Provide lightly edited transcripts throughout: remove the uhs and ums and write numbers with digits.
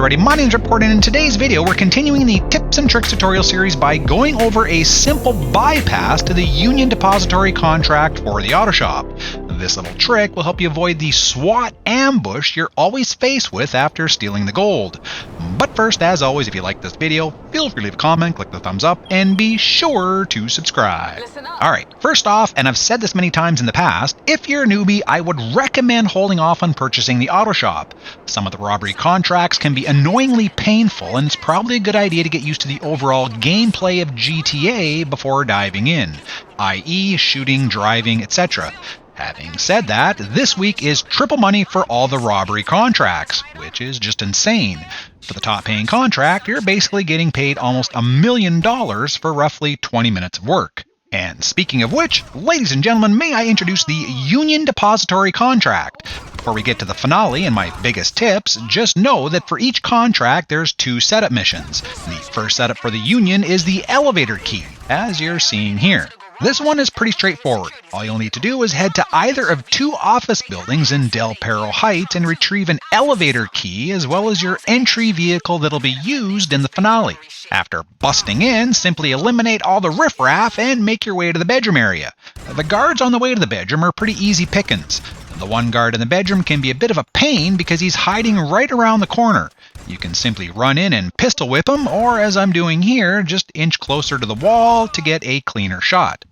everybody, my name's RIPCORD, and in today's video we're continuing the tips and tricks tutorial series by going over a simple bypass to the Union Depository contract for the auto shop. This little trick will help you avoid the SWAT ambush you're always faced with after stealing the gold. But first, as always, if you like this video, feel free to leave a comment, click the thumbs up, and be sure to subscribe. Alright, first off, and I've said this many times in the past, if you're a newbie, I would recommend holding off on purchasing the auto shop. Some of the robbery contracts can be annoyingly painful, and it's probably a good idea to get used to the overall gameplay of GTA before diving in, i.e. shooting, driving, etc. Having said that, this week is triple money for all the robbery contracts, which is just insane. For the top paying contract, you're basically getting paid almost $1 million for roughly 20 minutes of work. And speaking of which, ladies and gentlemen, may I introduce the Union Depository contract. Before we get to the finale and my biggest tips, just know that for each contract there's 2 setup missions. The first setup for the Union is the elevator key, as you're seeing here. This one is pretty straightforward. All you'll need to do is head to either of 2 office buildings in Del Perro Heights and retrieve an elevator key as well as your entry vehicle that'll be used in the finale. After busting in, simply eliminate all the riffraff and make your way to the bedroom area. The guards on the way to the bedroom are pretty easy pickings. The one guard in the bedroom can be a bit of a pain because he's hiding right around the corner. You can simply run in and pistol whip him, or as I'm doing here, just inch closer to the wall to get a cleaner shot.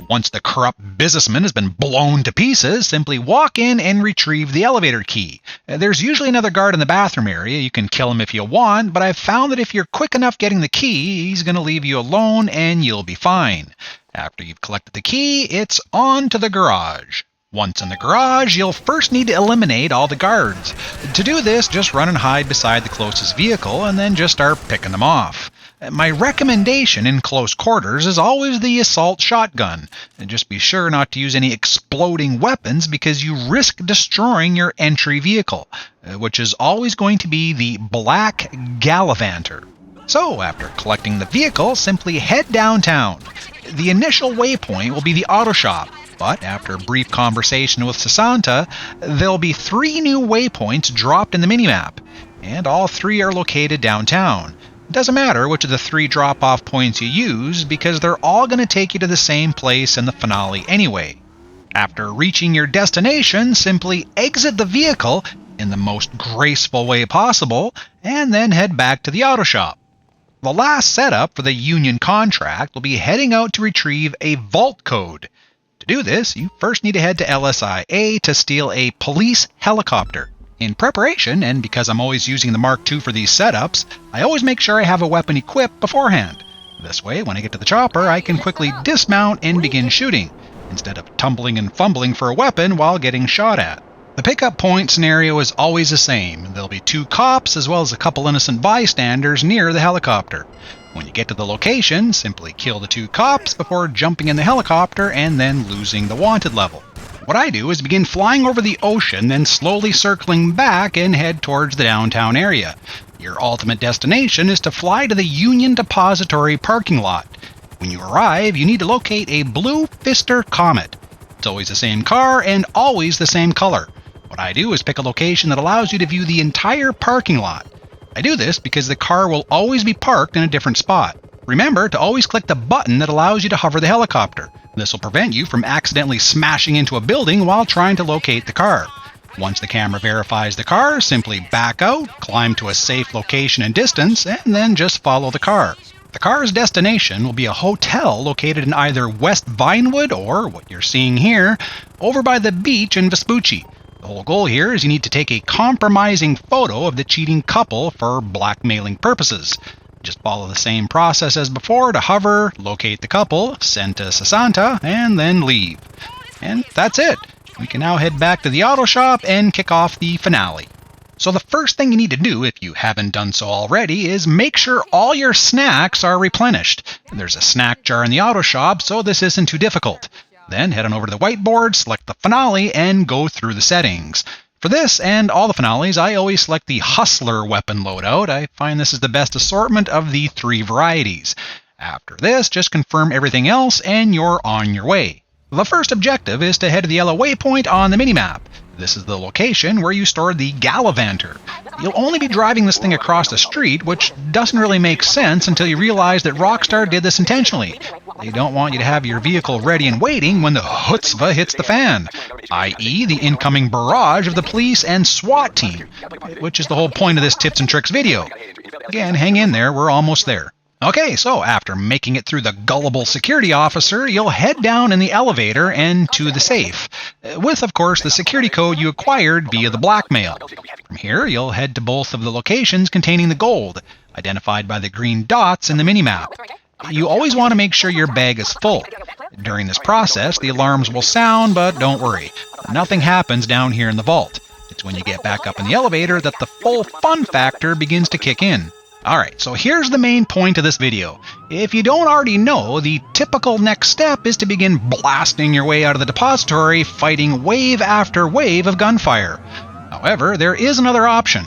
Once the corrupt businessman has been blown to pieces, simply walk in and retrieve the elevator key. There's usually another guard in the bathroom area. You can kill him if you want, but I've found that if you're quick enough getting the key, he's going to leave you alone and you'll be fine. After you've collected the key, it's on to the garage. Once in the garage, you'll first need to eliminate all the guards. To do this, just run and hide beside the closest vehicle and then just start picking them off. My recommendation in close quarters is always the assault shotgun. And just be sure not to use any exploding weapons because you risk destroying your entry vehicle, which is always going to be the black Gallivanter. So, after collecting the vehicle, simply head downtown. The initial waypoint will be the auto shop, but after a brief conversation with Sasanta, there'll be 3 new waypoints dropped in the minimap, and all 3 are located downtown. It doesn't matter which of the 3 drop-off points you use, because they're all going to take you to the same place in the finale anyway. After reaching your destination, simply exit the vehicle in the most graceful way possible, and then head back to the auto shop. The last setup for the Union contract will be heading out to retrieve a vault code. To do this, you first need to head to LSIA to steal a police helicopter. In preparation, and because I'm always using the Mark II for these setups, I always make sure I have a weapon equipped beforehand. This way, when I get to the chopper, I can quickly dismount and begin shooting, instead of tumbling and fumbling for a weapon while getting shot at. The pickup point scenario is always the same. There'll be 2 cops as well as a couple innocent bystanders near the helicopter. When you get to the location, simply kill the 2 cops before jumping in the helicopter and then losing the wanted level. What I do is begin flying over the ocean, then slowly circling back and head towards the downtown area. Your ultimate destination is to fly to the Union Depository parking lot. When you arrive, you need to locate a blue Pfister Comet. It's always the same car and always the same color. What I do is pick a location that allows you to view the entire parking lot. I do this because the car will always be parked in a different spot. Remember to always click the button that allows you to hover the helicopter. This will prevent you from accidentally smashing into a building while trying to locate the car. Once the camera verifies the car, simply back out, climb to a safe location and distance, and then just follow the car. The car's destination will be a hotel located in either West Vinewood or, what you're seeing here, over by the beach in Vespucci. The whole goal here is you need to take a compromising photo of the cheating couple for blackmailing purposes. Just follow the same process as before to hover, locate the couple, send to Sasanta, and then leave. And that's it. We can now head back to the auto shop and kick off the finale. So the first thing you need to do, if you haven't done so already, is make sure all your snacks are replenished. There's a snack jar in the auto shop, so this isn't too difficult. Then head on over to the whiteboard, select the finale, and go through the settings. For this and all the finales, I always select the Hustler weapon loadout. I find this is the best assortment of the 3 varieties. After this, just confirm everything else and you're on your way. The first objective is to head to the yellow waypoint on the minimap. This is the location where you stored the Gallivanter. You'll only be driving this thing across the street, which doesn't really make sense until you realize that Rockstar did this intentionally. They don't want you to have your vehicle ready and waiting when the chutzpah hits the fan, i.e. the incoming barrage of the police and SWAT team, which is the whole point of this tips and tricks video. Again, hang in there, we're almost there. Okay, so after making it through the gullible security officer, you'll head down in the elevator and to the safe, with, of course, the security code you acquired via the blackmail. From here, you'll head to both of the locations containing the gold, identified by the green dots in the minimap. You always want to make sure your bag is full. During this process, the alarms will sound, but don't worry. Nothing happens down here in the vault. It's when you get back up in the elevator that the full fun factor begins to kick in. Alright, so here's the main point of this video. If you don't already know, the typical next step is to begin blasting your way out of the depository, fighting wave after wave of gunfire. However, there is another option.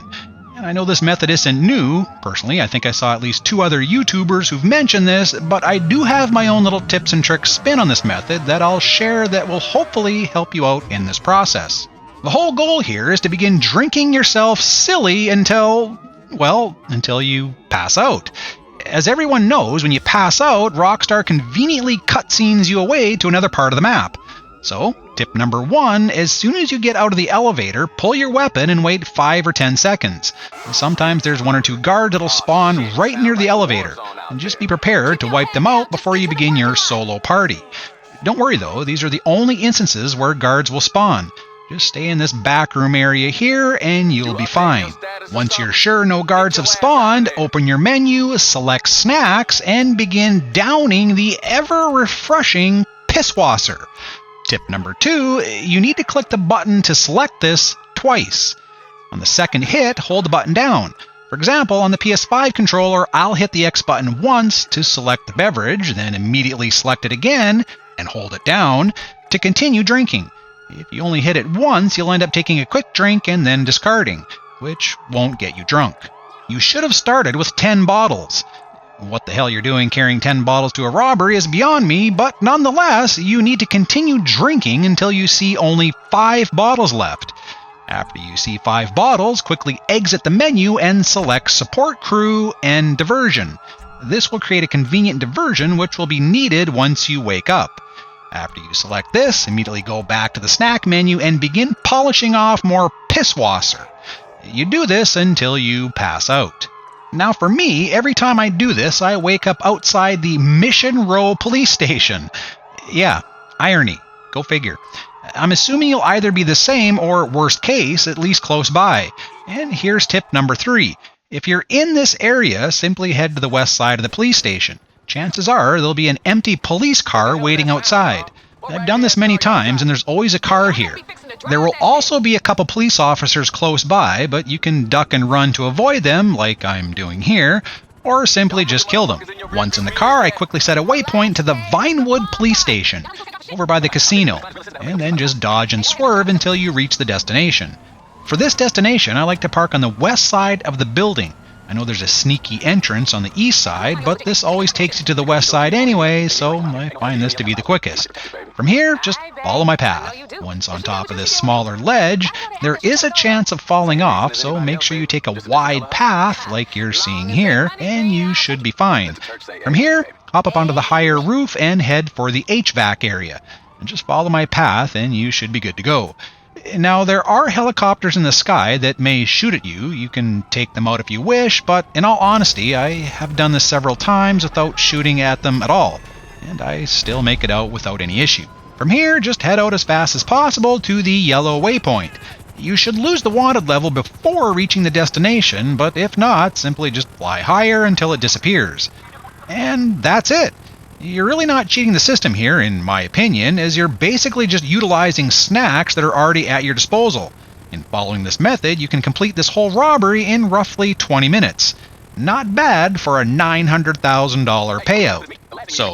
And I know this method isn't new. Personally, I think I saw at least 2 other YouTubers who've mentioned this, but I do have my own little tips and tricks spin on this method that I'll share that will hopefully help you out in this process. The whole goal here is to begin drinking yourself silly until you pass out. As everyone knows, when you pass out, Rockstar conveniently cutscenes you away to another part of the map. So, tip number 1, as soon as you get out of the elevator, pull your weapon and wait 5 or 10 seconds. Sometimes there's 1 or 2 guards that'll spawn right near the elevator, and just be prepared to wipe them out before you begin your solo party. Don't worry though, these are the only instances where guards will spawn. Just stay in this back room area here and you'll be fine. Once you're sure no guards have spawned, open your menu, select snacks, and begin downing the ever-refreshing Pisswasser. Tip number 2, you need to click the button to select this twice. On the second hit, hold the button down. For example, on the PS5 controller, I'll hit the X button once to select the beverage, then immediately select it again and hold it down to continue drinking. If you only hit it once, you'll end up taking a quick drink and then discarding, which won't get you drunk. You should have started with 10 bottles. What the hell you're doing carrying 10 bottles to a robbery is beyond me, but nonetheless, you need to continue drinking until you see only 5 bottles left. After you see 5 bottles, quickly exit the menu and select Support Crew and Diversion. This will create a convenient diversion which will be needed once you wake up. After you select this, immediately go back to the snack menu and begin polishing off more Pisswasser. You do this until you pass out. Now for me, every time I do this, I wake up outside the Mission Row police station. Yeah, irony. Go figure. I'm assuming you'll either be the same or, worst case, at least close by. And here's tip number 3. If you're in this area, simply head to the west side of the police station. Chances are there'll be an empty police car waiting outside. I've done this many times and there's always a car here. There will also be a couple police officers close by, but you can duck and run to avoid them, like I'm doing here, or simply just kill them. Once in the car, I quickly set a waypoint to the Vinewood police station, over by the casino, and then just dodge and swerve until you reach the destination. For this destination, I like to park on the west side of the building. I know there's a sneaky entrance on the east side, but this always takes you to the west side anyway, so I find this to be the quickest. From here, just follow my path. Once on top of this smaller ledge, there is a chance of falling off, so make sure you take a wide path like you're seeing here, and you should be fine. From here, hop up onto the higher roof and head for the HVAC area. And just follow my path and you should be good to go. Now, there are helicopters in the sky that may shoot at you. You can take them out if you wish, but in all honesty, I have done this several times without shooting at them at all, and I still make it out without any issue. From here, just head out as fast as possible to the yellow waypoint. You should lose the wanted level before reaching the destination, but if not, simply just fly higher until it disappears. And that's it. You're really not cheating the system here, in my opinion, as you're basically just utilizing snacks that are already at your disposal. In following this method, you can complete this whole robbery in roughly 20 minutes. Not bad for a $900,000 payout. So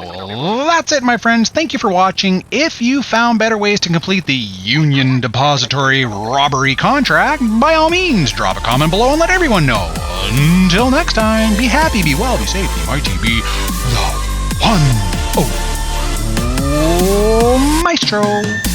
that's it, my friends. Thank you for watching. If you found better ways to complete the Union Depository Robbery contract, by all means, drop a comment below and let everyone know. Until next time, be happy, be well, be safe, be mighty, be the one. Oh, my Bistro.